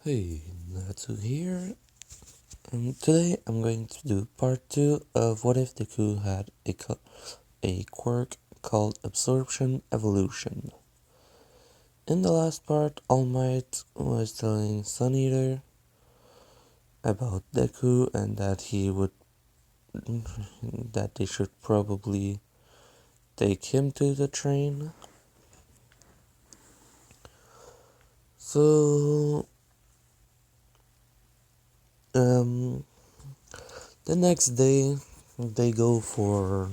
Hey, Natsu here, and today I'm going to do part 2 of what if Deku had a quirk called absorption evolution. In the last part, All Might was telling Sun Eater about Deku and that they should probably take him to the train. So, the next day they go for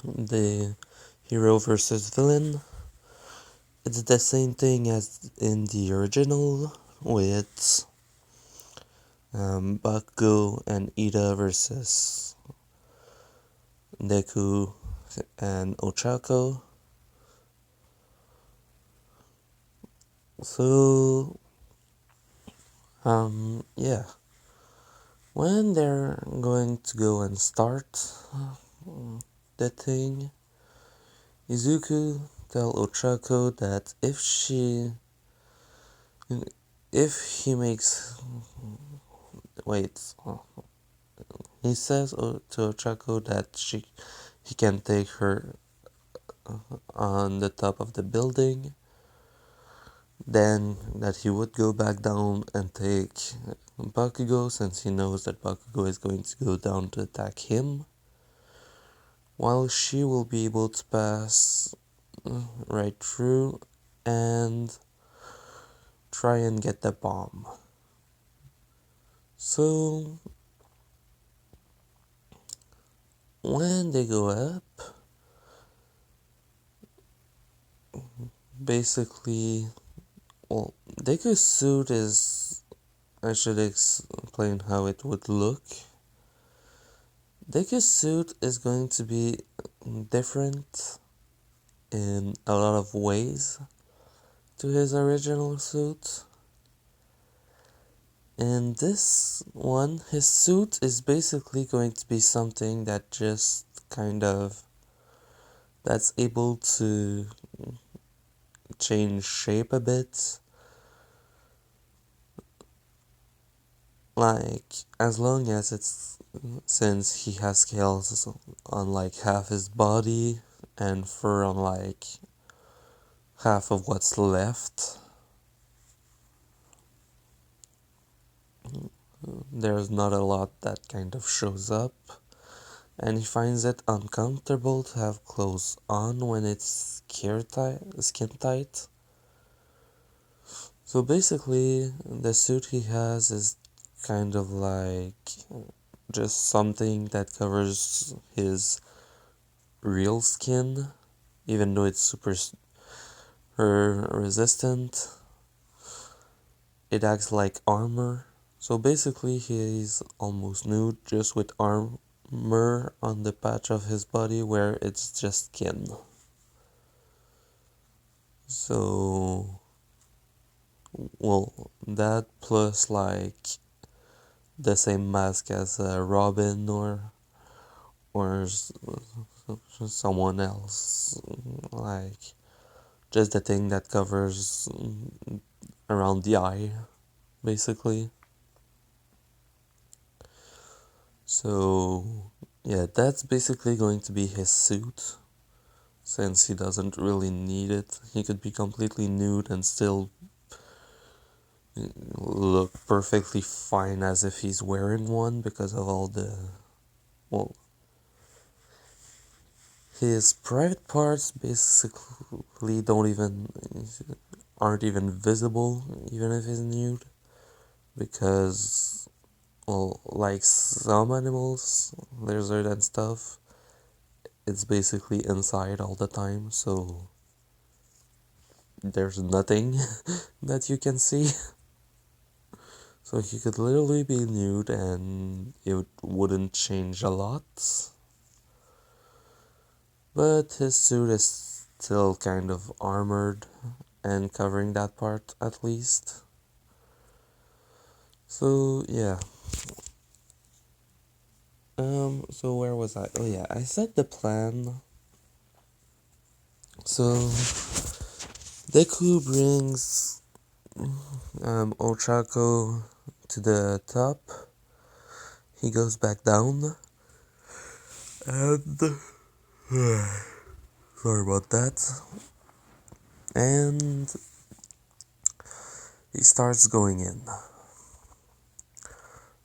the hero versus villain. It's the same thing as in the original with Bakugo and Ida versus Deku and Ochako. So, yeah. When they're going to go and start the thing, Izuku tell Ochako that if he makes, wait, he says to Ochako that he can take her on the top of the building, then that he would go back down and take Bakugo, since he knows that Bakugo is going to go down to attack him, while she will be able to pass right through and try and get the bomb. So when they go up, basically, well, Deku's suit is, I should explain how it would look. Deku's suit is going to be different in a lot of ways to his original suit. In this one, his suit is basically going to be something that just that's able to change shape a bit. Like, as long as since he has scales on like half his body and fur on like half of what's left, there's not a lot that kind of shows up, and he finds it uncomfortable to have clothes on when it's skin tight. So basically, the suit he has is kind of like just something that covers his real skin, even though it's super resistant. It acts like armor. So basically, he's almost nude, just with armor on the patch of his body where it's just skin. So, well, that plus like the same mask as Robin or someone else, like just the thing that covers around the eye, basically. So yeah, that's basically going to be his suit, since he doesn't really need it. He could be completely nude and still look perfectly fine as if he's wearing one, because of all well, his private parts basically aren't even visible, even if he's nude, because, well, like some animals, lizard and stuff, it's basically inside all the time, so there's nothing that you can see. So he could literally be nude and it wouldn't change a lot. But his suit is still kind of armored and covering that part at least. So yeah. So where was I? Oh yeah, I said the plan. So Deku brings Ochako to the top. He goes back down. And sorry about that. And he starts going in.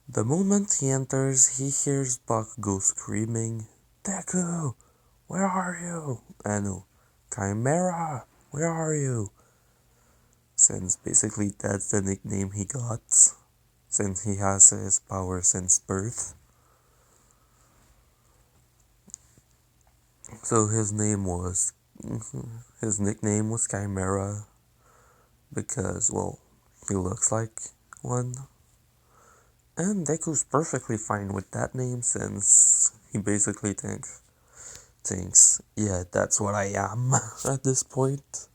The moment he enters, he hears Bakugo screaming, "Deku, where are you?" And Chimera, where are you? Since basically that's the nickname he got, since he has his power since birth. So his nickname was Chimera because, well, he looks like one. And Deku's perfectly fine with that name since he basically thinks, yeah, that's what I am at this point.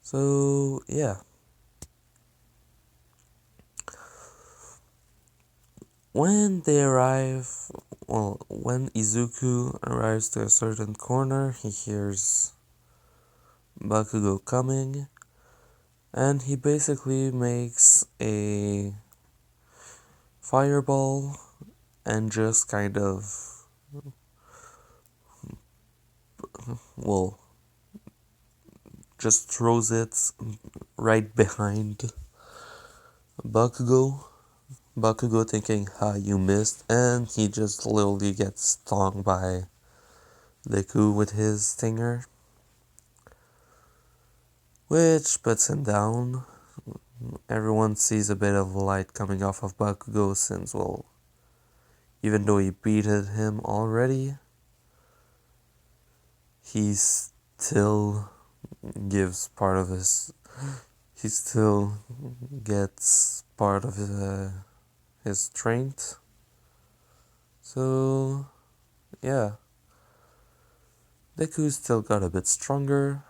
So, yeah. When Izuku arrives to a certain corner, he hears Bakugo coming, and he basically makes a fireball and just kind of, well, just throws it right behind Bakugo. Bakugo thinking, "Ha, you missed," and he just literally gets stung by Deku with his stinger, which puts him down. Everyone sees a bit of light coming off of Bakugo since, well, even though he beated him already, he still gives part of his. He still gets part of his strength. So, yeah. Deku still got a bit stronger.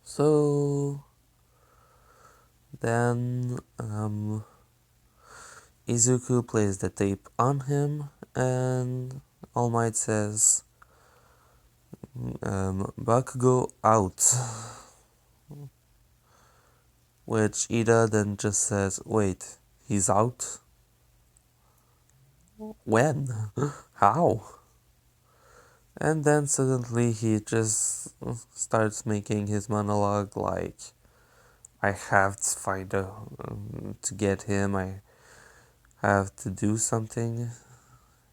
So, then, Izuku plays the tape on him, and All Might says, Bakugo out. Which Ida then just says, "Wait, he's out? When? How?" And then suddenly he just starts making his monologue like, "I have to find to get him, I have to do something."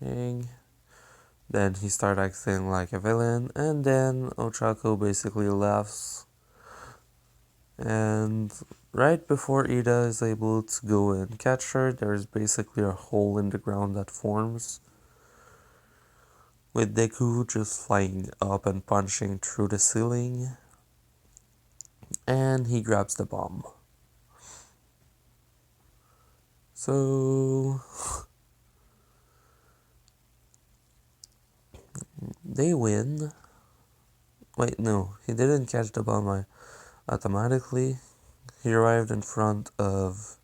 Then he starts acting like a villain, and then Ochako basically laughs. And right before Ida is able to go and catch her, there's basically a hole in the ground that forms, with Deku just flying up and punching through the ceiling, and he grabs the bomb. So they win. Wait, no, he didn't catch the bomb automatically. He arrived in front of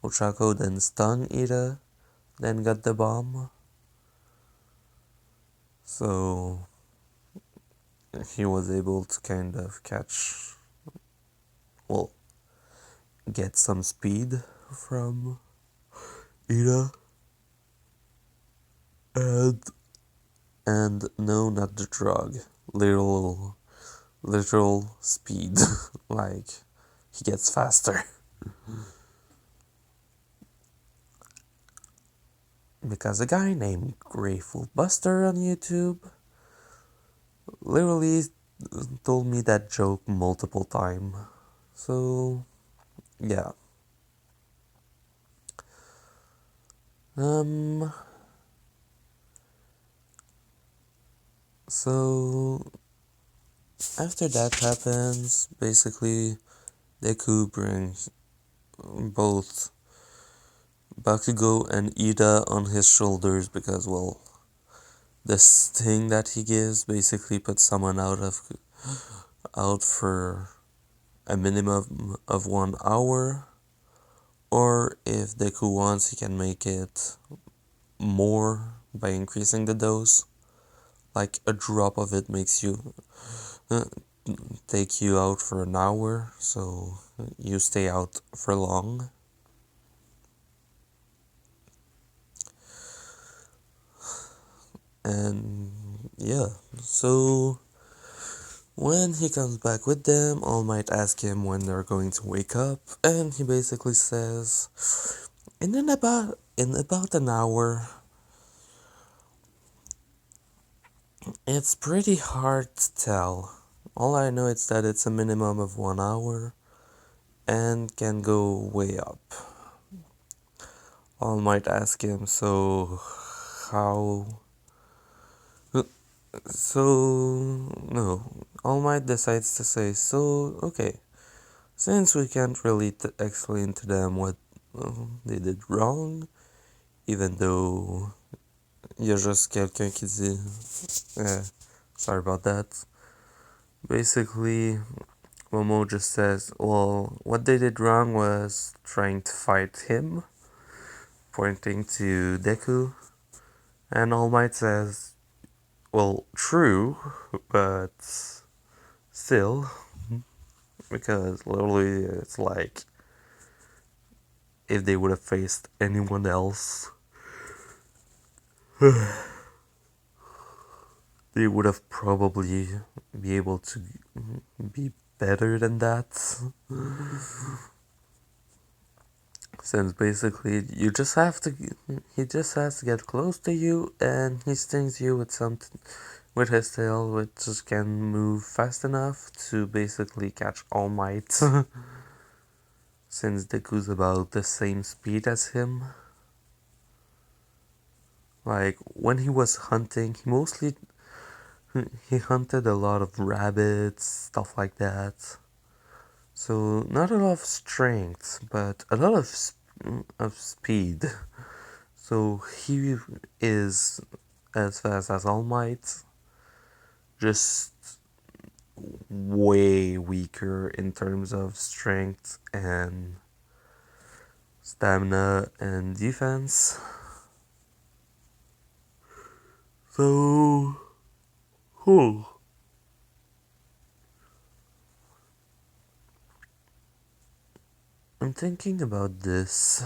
Ochako, then stung Ida, then got the bomb. So he was able to kind of get some speed from Ida. And no, not the drug. Literal speed. Like, he gets faster. Because a guy named Grateful Buster on YouTube literally told me that joke multiple times. So, yeah. So after that happens, basically Deku brings both Bakugo and Ida on his shoulders because, well, the sting that he gives basically puts someone out for a minimum of 1 hour, or if Deku wants, he can make it more by increasing the dose. Like a drop of it makes you take you out for an hour, so you stay out for long. And yeah, so when he comes back with them, All Might ask him when they're going to wake up, and he basically says, in about an hour. It's pretty hard to tell. All I know is that it's a minimum of 1 hour and can go way up. All Might ask him, so how? So, no. All Might decides to say, so, okay, since we can't really explain to them what they did wrong, even though il y a juste quelqu'un qui dit, sorry about that. Basically, Momo just says, well, what they did wrong was trying to fight him, pointing to Deku, and All Might says, well, true, but still, because literally it's like if they would have faced anyone else, they would have probably be able to be better than that. Since basically he just has to get close to you and he stings you with something with his tail, which just can move fast enough to basically catch All Might. Since Deku's about the same speed as him. Like when he was hunting, he hunted a lot of rabbits, stuff like that. So not a lot of strength, but a lot of speed. So he is as fast as All Might, just way weaker in terms of strength and stamina and defense. So, I'm thinking about this.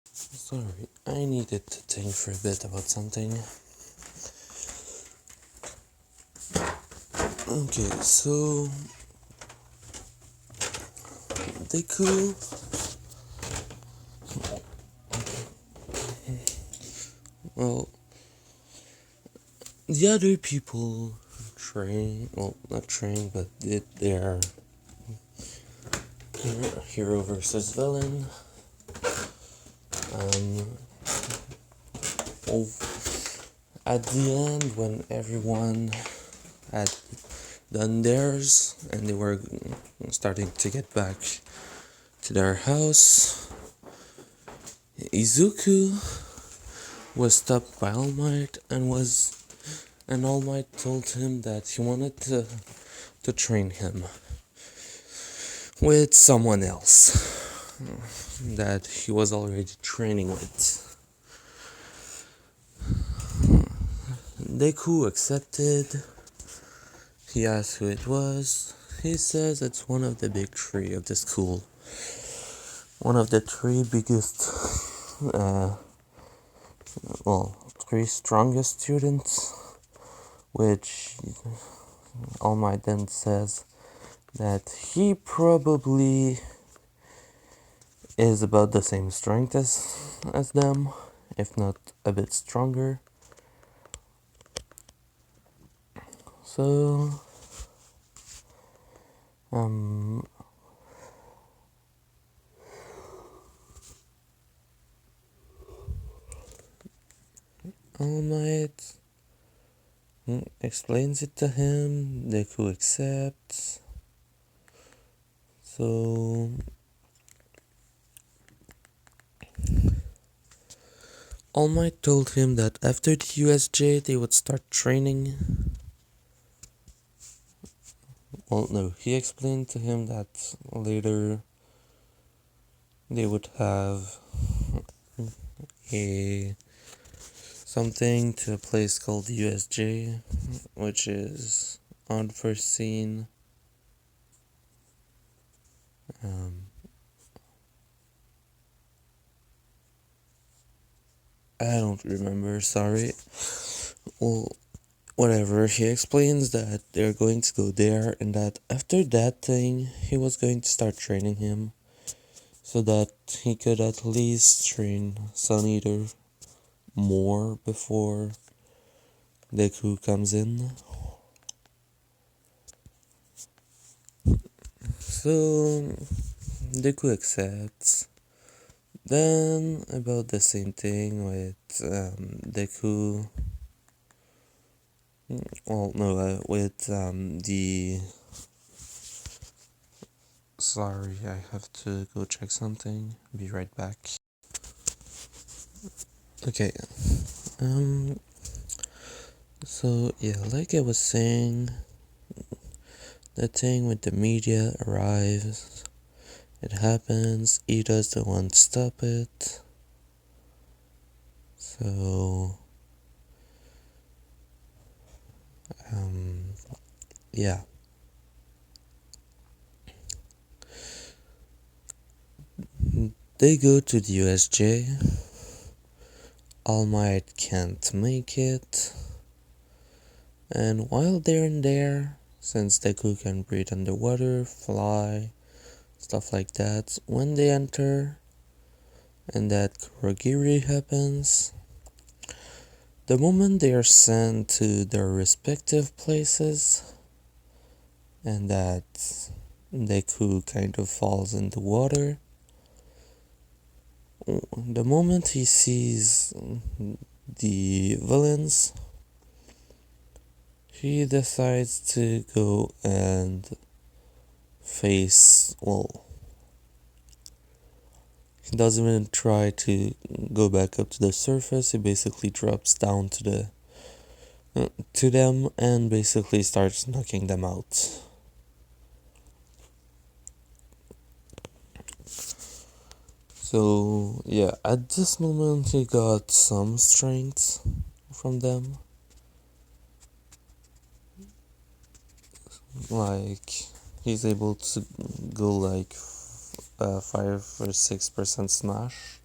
Sorry, I needed to think for a bit about something. Okay, so Deku. Well, the other people not train, but did their hero versus villain. At the end, when everyone had done theirs and they were starting to get back to their house, Izuku was stopped by All Might and All Might told him that he wanted to train him with someone else that he was already training with. Deku accepted. He asked who it was. He says it's one of the big three of the school. One of the three biggest, three strongest students, which All Might then says that he probably is about the same strength as them, if not a bit stronger. So, All Might explains it to him. Deku accepts. So, All Might told him that after the USJ they would start training. Well, no, he explained to him that later they would have a something to a place called USJ, which is unforeseen. I don't remember, sorry. Well, whatever, he explains that they're going to go there and that after that thing, he was going to start training him so that he could at least train Sun Eater more before Deku comes in. So, Deku accepts. Then, about the same thing with Deku. Well, no, with the. Sorry, I have to go check something. Be right back. Okay. So, yeah, like I was saying, the thing with the media arrives. It happens. Ida's the one to stop it. So, yeah. They go to the USJ. All Might can't make it. And while they're in there, since Deku can breathe underwater, fly, stuff like that, when they enter and that Kurogiri happens, the moment they are sent to their respective places and that Deku kind of falls in the water, the moment he sees the villains, he decides to go and face, well, he doesn't even try to go back up to the surface. He basically drops down to them and basically starts knocking them out. So yeah, at this moment he got some strength from them. Like he's able to go like 5 or 6% smash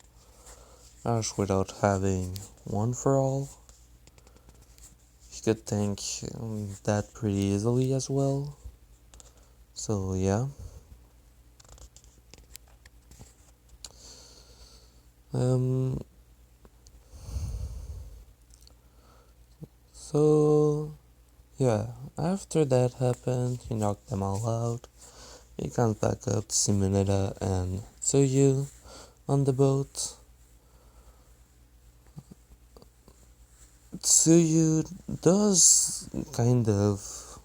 without having one for all. You could tank that pretty easily as well. So yeah. So yeah, after that happened, he knocked them all out. He comes back up to see Mineta and Tsuyu on the boat. Tsuyu does kind of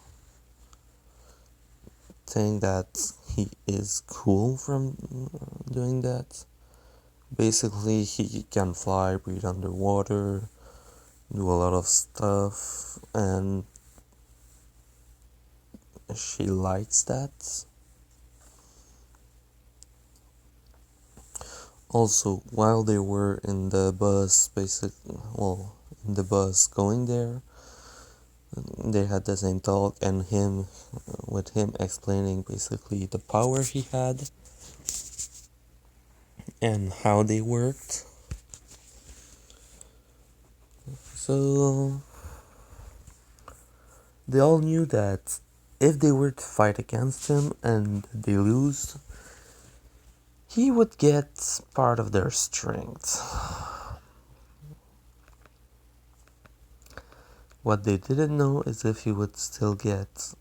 think that he is cool from doing that. Basically, he can fly, breathe underwater, do a lot of stuff, and she likes that. Also, while they were in the bus, in the bus going there, they had the same talk, and with him explaining basically the power he had and how they worked. So they all knew that if they were to fight against him and they lose, he would get part of their strength. What they didn't know is if he would still get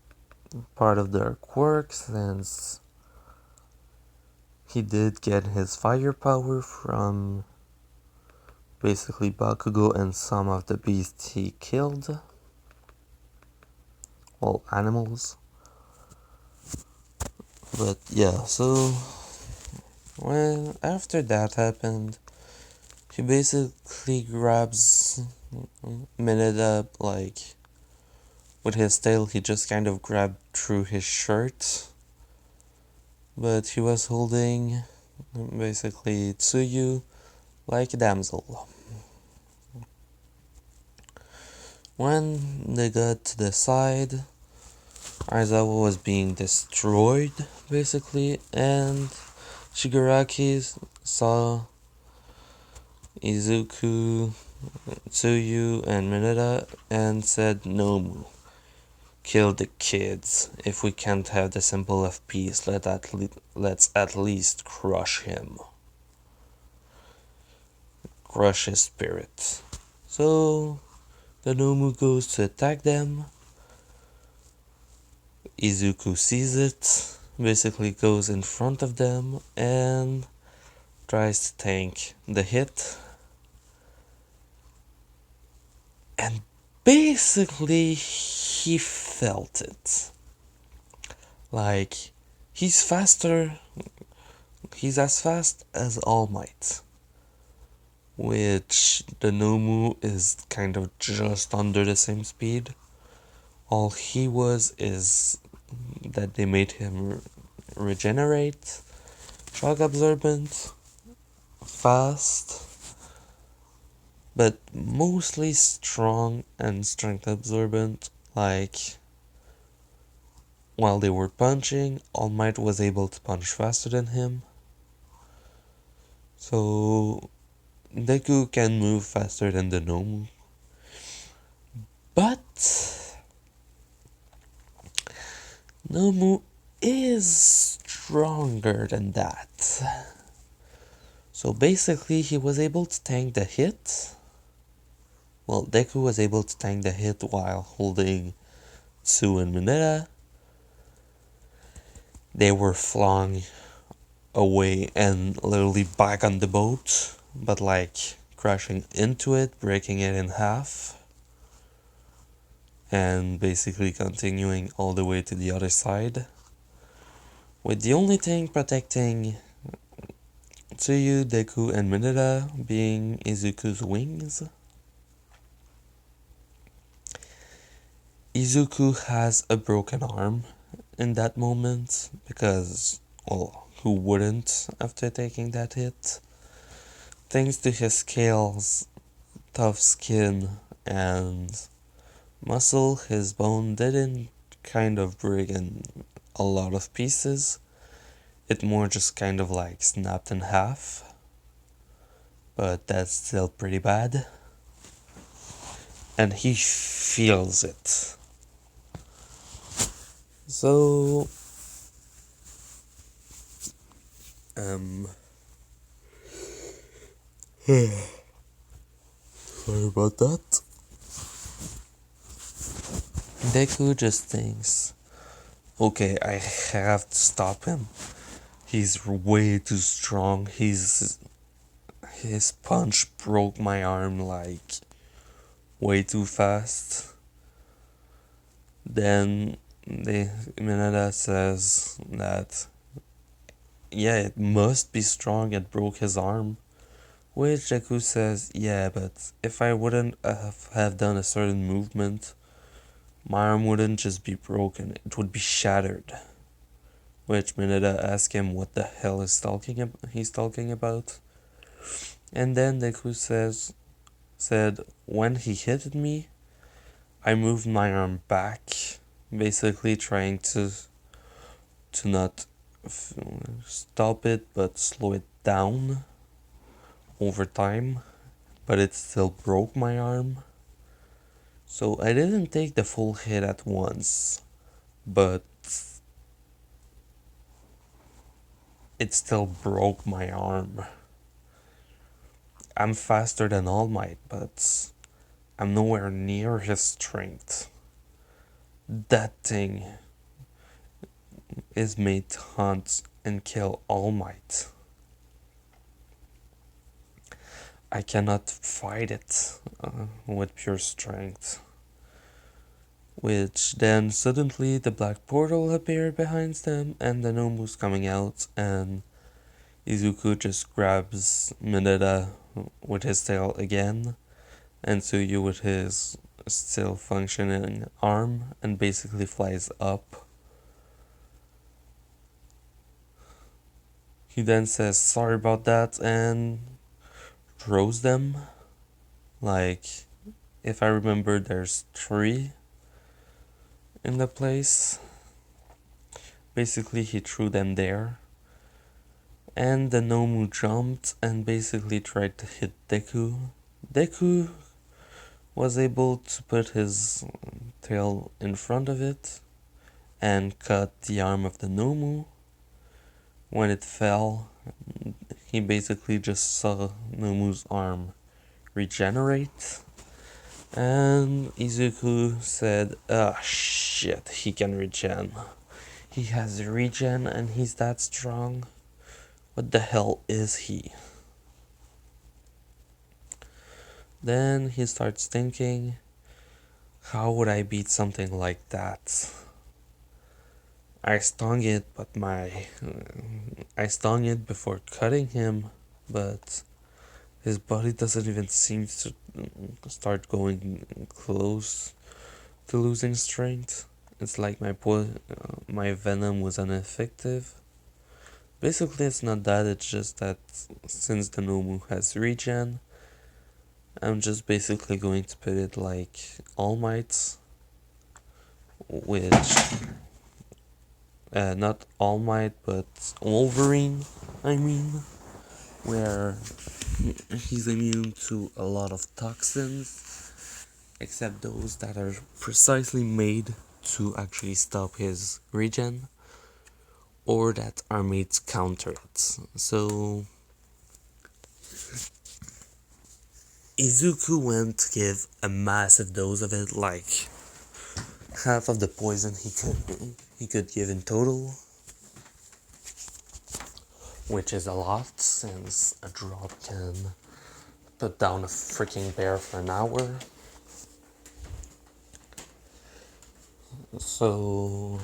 part of their quirk, since he did get his firepower from basically Bakugo and some of the beasts he killed. All animals. But yeah, so when after that happened, he basically grabs Mineta, like with his tail. He just kind of grabbed through his shirt, but he was holding basically Tsuyu like a damsel. When they got to the side, Aizawa was being destroyed, basically, and Shigaraki saw Izuku, Tsuyu, and Mineta and said, "No, kill the kids. If we can't have the symbol of peace, let's at least crush him. Crush his spirit." So the Nomu goes to attack them. Izuku sees it, basically goes in front of them and tries to tank the hit. And basically he felt it. Like, he's as fast as All Might, which the Nomu is kind of just under the same speed. All he was is that they made him regenerate, shock absorbent, fast, but mostly strong and strength absorbent. Like, while they were punching, All Might was able to punch faster than him. So Deku can move faster than the Nomu. But Nomu is stronger than that. So basically he was able to tank the hit. Well, Deku was able to tank the hit while holding Tsu and Mineta. They were flung away and literally back on the boat, but like crashing into it, breaking it in half, and basically continuing all the way to the other side, with the only thing protecting Tsuyu, Deku, and Mineta being Izuku's wings. Izuku has a broken arm in that moment because, well, who wouldn't after taking that hit? Thanks to his scales, tough skin, and muscle, his bone didn't kind of break in a lot of pieces. It more just kind of like snapped in half. But that's still pretty bad. And he feels it. So sorry about that. Deku just thinks, okay, I have to stop him. He's way too strong. His punch broke my arm like way too fast. Then Mineta says that, yeah, it must be strong, it broke his arm. Which Deku says, yeah, but if I wouldn't have done a certain movement, my arm wouldn't just be broken, it would be shattered. Which Mineta asks him what the hell he's talking about. And then Deku said, when he hit me, I moved my arm back, basically trying to not stop it, but slow it down over time, but it still broke my arm. So I didn't take the full hit at once, but it still broke my arm. I'm faster than All Might, but I'm nowhere near his strength. That thing is made to hunt and kill All Might. I cannot fight it with pure strength. Which then suddenly the black portal appeared behind them and the Nomu's coming out, and Izuku just grabs Mineta with his tail again and Tsuyu with his still functioning arm and basically flies up. He then says sorry about that and throws them. Like, If I remember, there's 3 in the place. Basically, he threw them there. And the Nomu jumped and basically tried to hit Deku. Deku was able to put his tail in front of it and cut the arm of the Nomu. When it fell, he basically just saw Nomu's arm regenerate. And Izuku said, "Ah, shit, he can regen. He has regen and he's that strong. What the hell is he?" Then he starts thinking, how would I beat something like that? I stung it, I stung it before cutting him, but his body doesn't even seem to start going close to losing strength. It's like my venom was ineffective. Basically, it's not that, it's just that since the Nomu has regen, I'm just basically going to put it like All Might, which, not All Might, but Wolverine, where he's immune to a lot of toxins, except those that are precisely made to actually stop his regen, or that are made to counter it. So Izuku went to give a massive dose of it, like half of the poison he could give in total, which is a lot since a drop can put down a freaking bear for an hour. So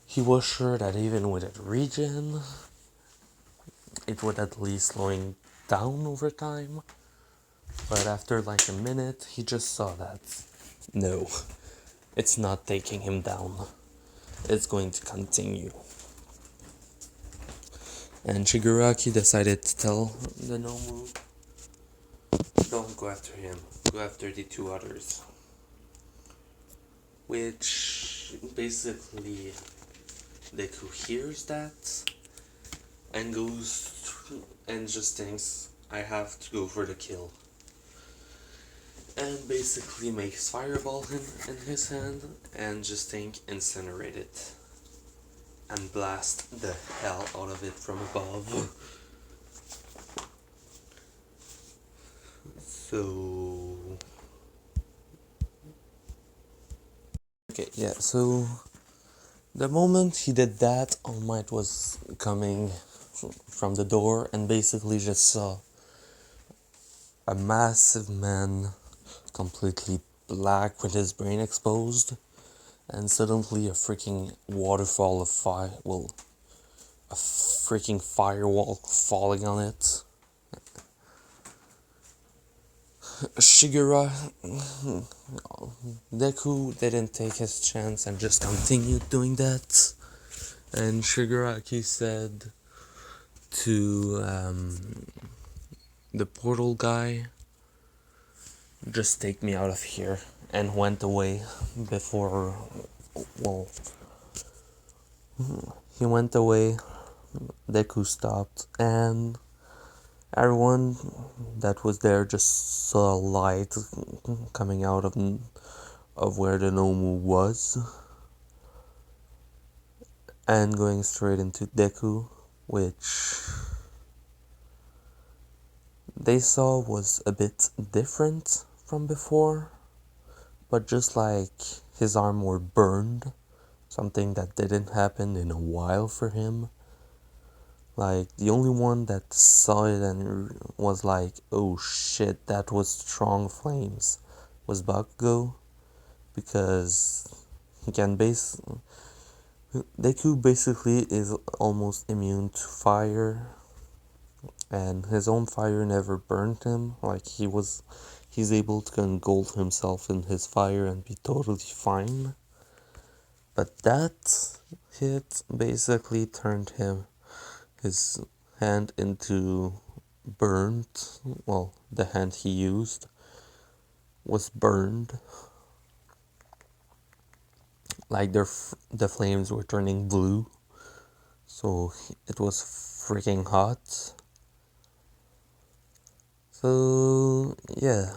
he was sure that even with a regen, it would at least slow him down over time. But after like a minute, he just saw that no, it's not taking him down. It's going to continue. And Shigaraki decided to tell the Nomu, don't go after him, go after the 2 others. Which basically Deku hears that and goes and just thinks, I have to go for the kill. And basically makes fireball in his hand and just incinerate it. And blast the hell out of it from above. So... okay, yeah, so... the moment he did that, All Might was coming from the door and basically just saw a massive man, completely black with his brain exposed, and suddenly a freaking waterfall of fire, well, a freaking firewall falling on it. Shigura, Deku didn't take his chance and just continued doing that. And Shigaraki said to the portal guy, just take me out of here, and went away before, well, he went away, Deku stopped, and everyone that was there just saw a light coming out of where the Nomu was, and going straight into Deku, which they saw was a bit different from before, but just like his arm were burned, something that didn't happen in a while for him. Like, the only one that saw it and was like, oh shit, that was strong flames, was Bakugo, because he can Deku basically is almost immune to fire, and his own fire never burned him. Like, he's able to engulf himself in his fire and be totally fine. But that hit basically turned his hand into burnt, well, the hand he used, was burned. Like the flames were turning blue, so it was freaking hot. So yeah,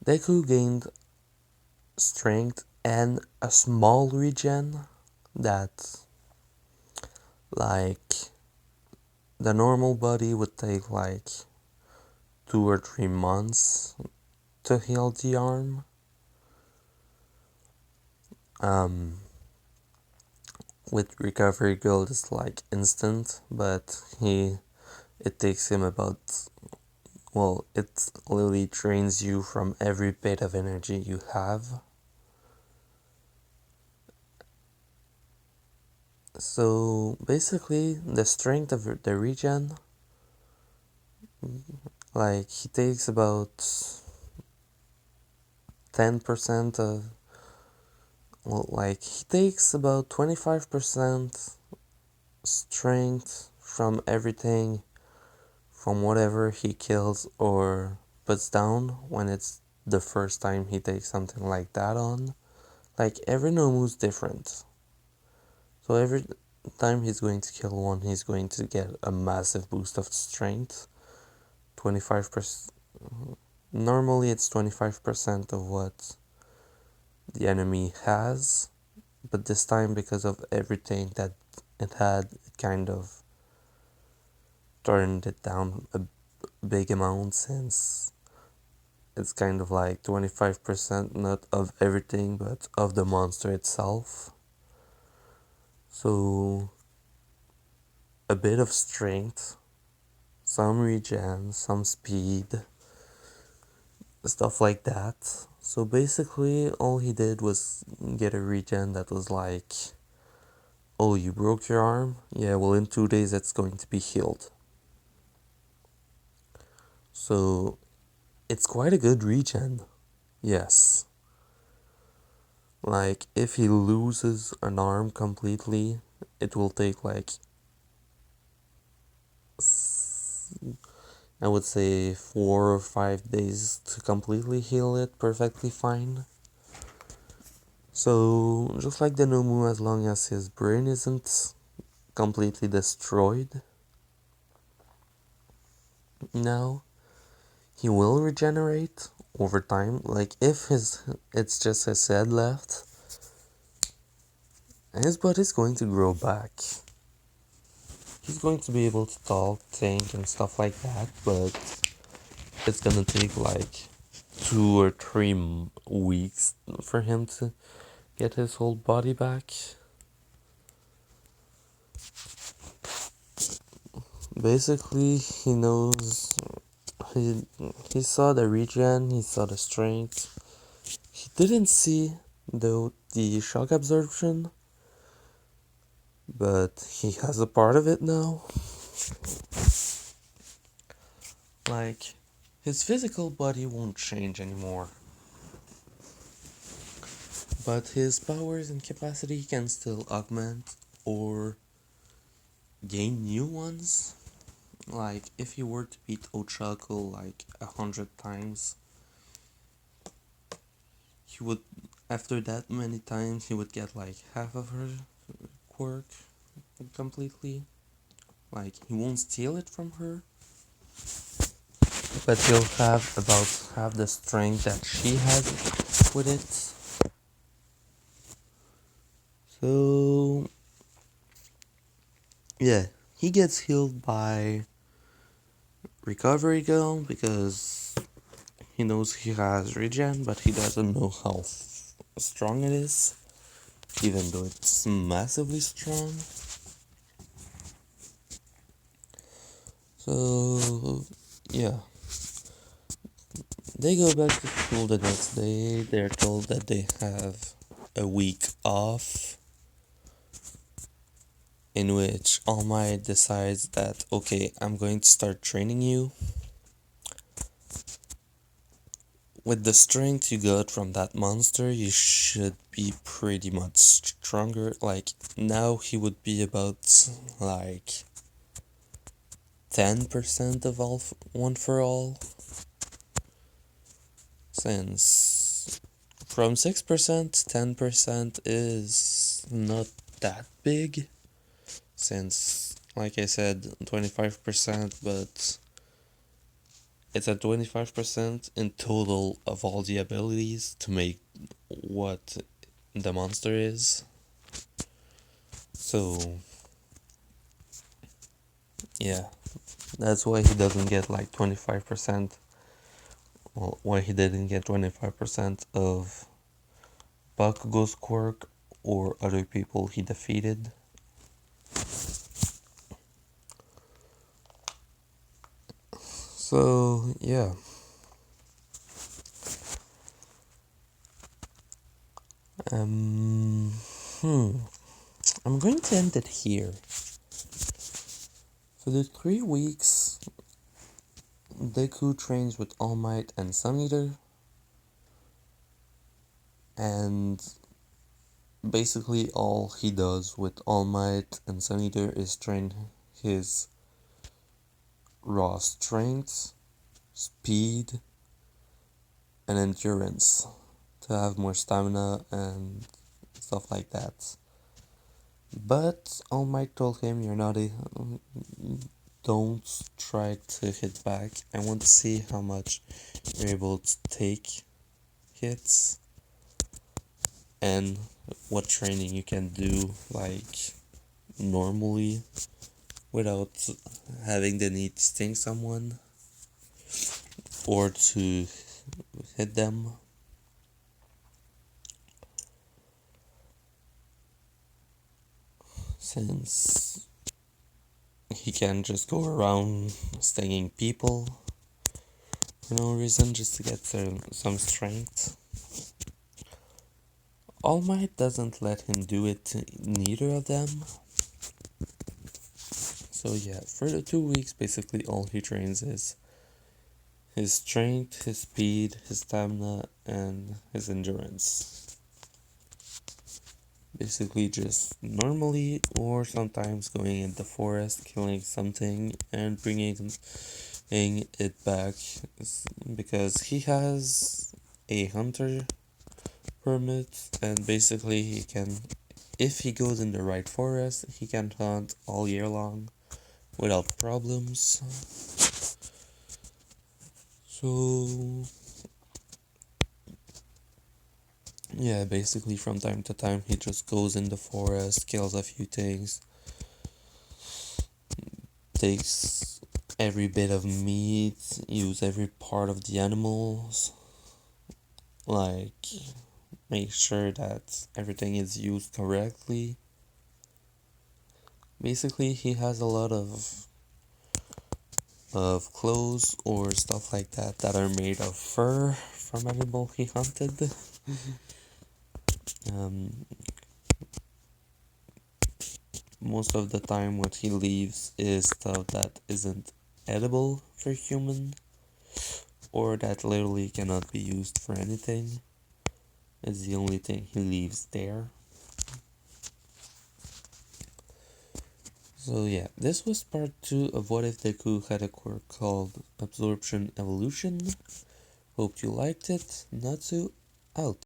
Deku gained strength and a small regen that, like, the normal body would take like 2 or 3 months to heal the arm. Um, with recovery gold it's like instant, but it takes him about, well, it literally drains you from every bit of energy you have. So basically, the strength of the regen, like, he takes about 10% of, well, like, he takes about 25% strength from everything, from whatever he kills or puts down when it's the first time he takes something like that on. Like, every Nomu's different. So every time he's going to kill one, he's going to get a massive boost of strength. 25%. Normally it's 25% of what the enemy has, but this time, because of everything that it had, it kind of turned it down a big amount, since it's kind of like 25% not of everything but of the monster itself. So a bit of strength, some regen, some speed, stuff like that. So basically all he did was get a regen that was like, oh, you broke your arm? Yeah, well, in 2 days it's going to be healed. So it's quite a good regen. Yes. Like, if he loses an arm completely, it will take like, I would say 4 or 5 days to completely heal it perfectly fine. So just like the Nomu, as long as his brain isn't completely destroyed, now he will regenerate over time. Like, if it's just his head left, his body's going to grow back. He's going to be able to talk, think, and stuff like that, but it's gonna take like 2 or 3 weeks for him to get his whole body back. Basically, he knows, he, he saw the regen, he saw the strength. He didn't see the shock absorption, but he has a part of it now. Like, his physical body won't change anymore, but his powers and capacity can still augment or gain new ones. Like, if he were to beat Ochako like 100 times, he would, after that many times, he would get like half of her quirk completely. Like, he won't steal it from her, but he'll have about half the strength that she has with it. So yeah, he gets healed by recovery girl because he knows he has regen, but he doesn't know how strong it is, even though it's massively strong. So yeah, they go back to school the next day. They're told that they have a week off, in which All Might decides that, okay, I'm going to start training you. With the strength you got from that monster, you should be pretty much stronger. Like, now he would be about like 10% of all one for all. since from 6%, 10% is not that big, since, like I said, 25%, but it's at 25% in total of all the abilities to make what the monster is. So, yeah, that's why he doesn't get like 25%. Well, why he didn't get 25% of Bakugo's quirk or other people he defeated. So, yeah. Um, I'm going to end it here. For the 3 weeks, Deku trains with All Might and Sun Eater, and basically all he does with All Might and Sun Eater is train his raw strength, speed, and endurance to have more stamina and stuff like that. But All Might told him, don't try to hit back. I want to see how much you're able to take hits and what training you can do like normally without having the need to sting someone or to hit them. Since he can just go around stinging people for no reason, just to get some strength. All Might doesn't let him do it to neither of them. So yeah, for the 2 weeks, basically all he trains is his strength, his speed, his stamina, and his endurance. Basically just normally, or sometimes going in the forest, killing something, and bringing it back, because he has a hunter permit, and basically he can, if he goes in the right forest, he can hunt all year long without problems. So yeah, basically from time to time he just goes in the forest, kills a few things, takes every bit of meat, use every part of the animals, like make sure that everything is used correctly. Basically he has a lot of clothes or stuff like that are made of fur from animal he hunted. Most of the time what he leaves is stuff that isn't edible for human, or that literally cannot be used for anything. It's the only thing he leaves there. So yeah, this was part 2 of What If Deku had a quirk called Absorption Evolution. Hope you liked it. Natsu out.